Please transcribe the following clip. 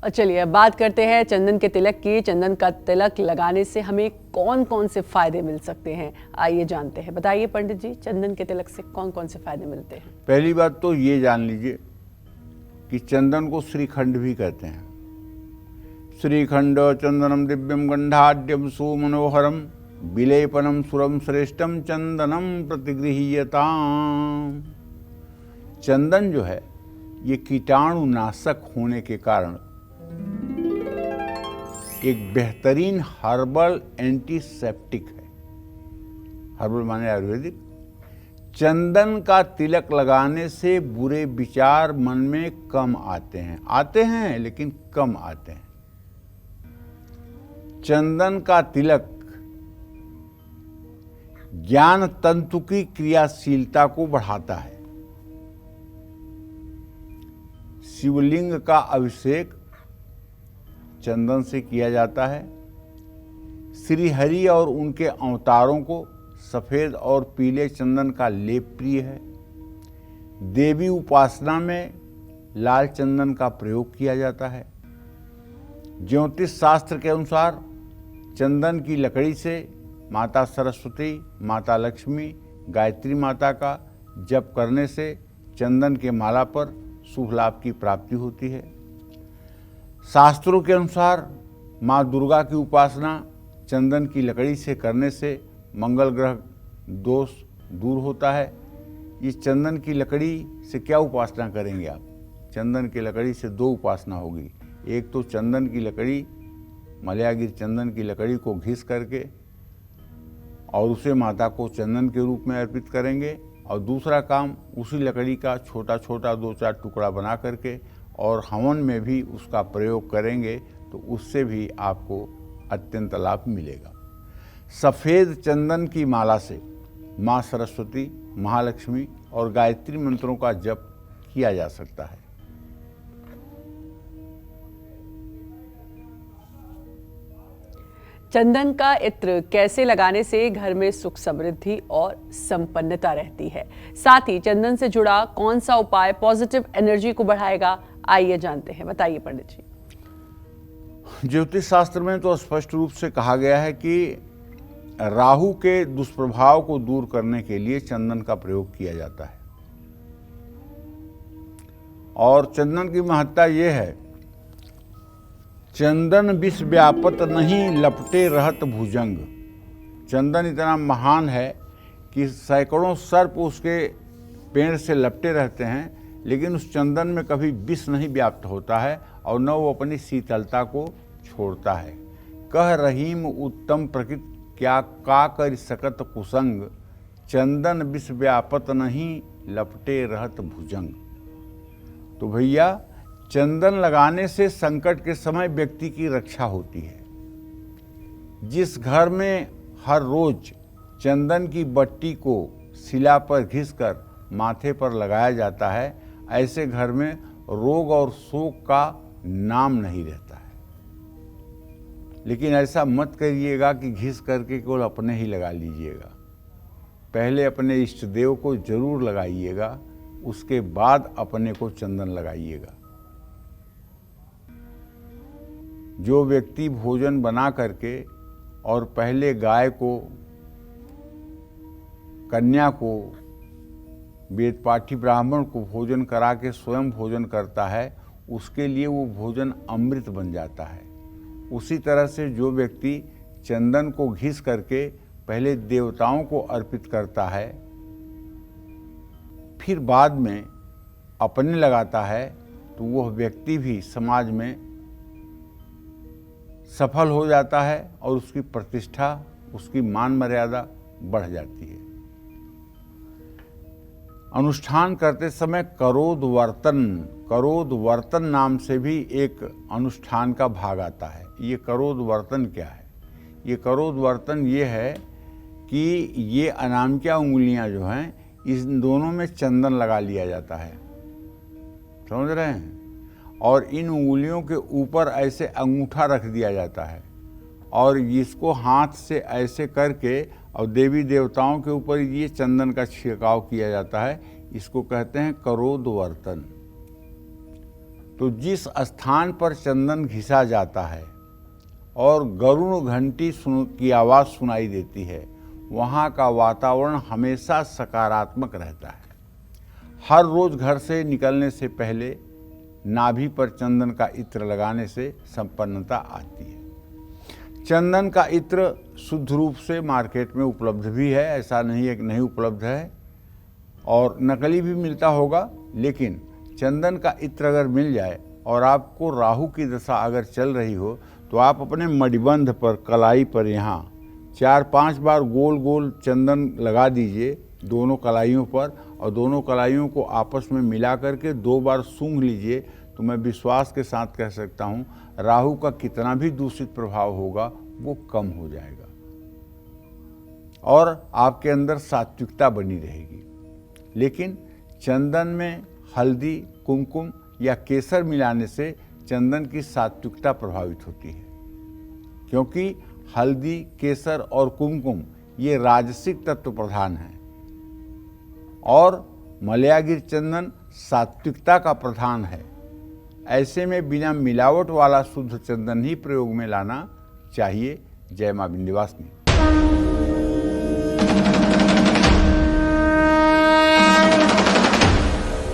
और चलिए अब बात करते हैं चंदन के तिलक की। चंदन का तिलक लगाने से हमें कौन कौन से फायदे मिल सकते हैं, आइए जानते हैं। बताइए पंडित जी, चंदन के तिलक से कौन कौन से फायदे मिलते हैं? पहली बात तो ये जान लीजिए कि चंदन को श्रीखंड भी कहते हैं। श्रीखंड चंदनम दिव्यम गंधाढ्यम सुमनोहरम विलेपनम सुरम श्रेष्ठम चंदनम प्रतिगृह्यताम। चंदन जो है ये कीटाणुनाशक होने के कारण एक बेहतरीन हर्बल एंटीसेप्टिक है। हर्बल माने आयुर्वेदिक। चंदन का तिलक लगाने से बुरे विचार मन में कम आते हैं लेकिन कम आते हैं। चंदन का तिलक ज्ञान तंतु की क्रियाशीलता को बढ़ाता है। शिवलिंग का अभिषेक चंदन से किया जाता है। श्री हरि और उनके अवतारों को सफेद और पीले चंदन का लेप प्रिय है। देवी उपासना में लाल चंदन का प्रयोग किया जाता है। ज्योतिष शास्त्र के अनुसार चंदन की लकड़ी से माता सरस्वती, माता लक्ष्मी, गायत्री माता का जप करने से चंदन के माला पर शुभ लाभ की प्राप्ति होती है। शास्त्रों के अनुसार माँ दुर्गा की उपासना चंदन की लकड़ी से करने से मंगल ग्रह दोष दूर होता है। इस चंदन की लकड़ी से क्या उपासना करेंगे आप? चंदन की लकड़ी से दो उपासना होगी। एक तो चंदन की लकड़ी, मलयागिर चंदन की लकड़ी को घिस करके और उसे माता को चंदन के रूप में अर्पित करेंगे, और दूसरा काम उसी लकड़ी का छोटा छोटा 2-4 टुकड़ा बना करके और हवन में भी उसका प्रयोग करेंगे तो उससे भी आपको अत्यंत लाभ मिलेगा। सफ़ेद चंदन की माला से माँ सरस्वती, महालक्ष्मी और गायत्री मंत्रों का जप किया जा सकता है। चंदन का इत्र कैसे लगाने से घर में सुख समृद्धि और संपन्नता रहती है? साथ ही चंदन से जुड़ा कौन सा उपाय पॉजिटिव एनर्जी को बढ़ाएगा, आइए जानते हैं। बताइए पंडित जी। ज्योतिष शास्त्र में तो स्पष्ट रूप से कहा गया है कि राहु के दुष्प्रभाव को दूर करने के लिए चंदन का प्रयोग किया जाता है। और चंदन की महत्ता यह है, चंदन विष व्यापत नहीं लपटे रहत भुजंग। चंदन इतना महान है कि सैकड़ों सर्प उसके पेड़ से लपटे रहते हैं, लेकिन उस चंदन में कभी विष नहीं व्याप्त होता है और न वो अपनी शीतलता को छोड़ता है। कह रहीम उत्तम प्रकृति क्या का कर सकत कुसंग, चंदन विष व्यापत नहीं लपटे रहत भुजंग। तो भैया, चंदन लगाने से संकट के समय व्यक्ति की रक्षा होती है। जिस घर में हर रोज चंदन की बट्टी को शिला पर घिसकर माथे पर लगाया जाता है, ऐसे घर में रोग और शोक का नाम नहीं रहता है। लेकिन ऐसा मत करिएगा कि घिस करके केवल अपने ही लगा लीजिएगा। पहले अपने इष्ट देव को जरूर लगाइएगा, उसके बाद अपने को चंदन लगाइएगा। जो व्यक्ति भोजन बना करके और पहले गाय को, कन्या को, वेदपाठी ब्राह्मण को भोजन करा के स्वयं भोजन करता है, उसके लिए वो भोजन अमृत बन जाता है। उसी तरह से जो व्यक्ति चंदन को घिस करके पहले देवताओं को अर्पित करता है, फिर बाद में अपने लगाता है, तो वह व्यक्ति भी समाज में सफल हो जाता है और उसकी प्रतिष्ठा, उसकी मान मर्यादा बढ़ जाती है। अनुष्ठान करते समय करोद वर्तन नाम से भी एक अनुष्ठान का भाग आता है। ये करोद वर्तन क्या है? ये करोद वर्तन ये है कि ये अनामिका उंगलियां जो हैं, इन दोनों में चंदन लगा लिया जाता है। समझ रहे हैं? और इन उंगलियों के ऊपर ऐसे अंगूठा रख दिया जाता है और इसको हाथ से ऐसे करके और देवी देवताओं के ऊपर ये चंदन का छिड़काव किया जाता है। इसको कहते हैं करोद वर्तन। तो जिस स्थान पर चंदन घिसा जाता है और गरुड़ घंटी की आवाज़ सुनाई देती है, वहाँ का वातावरण हमेशा सकारात्मक रहता है। हर रोज़ घर से निकलने से पहले नाभि पर चंदन का इत्र लगाने से संपन्नता आती है। चंदन का इत्र शुद्ध रूप से मार्केट में उपलब्ध भी है, ऐसा नहीं है कि नहीं उपलब्ध है, और नकली भी मिलता होगा। लेकिन चंदन का इत्र अगर मिल जाए और आपको राहु की दशा अगर चल रही हो तो आप अपने मणिबंध पर, कलाई पर यहाँ 4-5 बार गोल गोल चंदन लगा दीजिए दोनों कलाइयों पर, और दोनों कलाइयों को आपस में मिला करके 2 बार सूंघ लीजिए। तो मैं विश्वास के साथ कह सकता हूँ राहु का कितना भी दूषित प्रभाव होगा वो कम हो जाएगा और आपके अंदर सात्विकता बनी रहेगी। लेकिन चंदन में हल्दी, कुमकुम या केसर मिलाने से चंदन की सात्विकता प्रभावित होती है, क्योंकि हल्दी, केसर और कुमकुम ये राजसिक तत्व प्रधान हैं और मलयागिर चंदन सात्विकता का प्रधान है। ऐसे में बिना मिलावट वाला शुद्ध चंदन ही प्रयोग में लाना चाहिए। जय मां विंध्यवासिनी।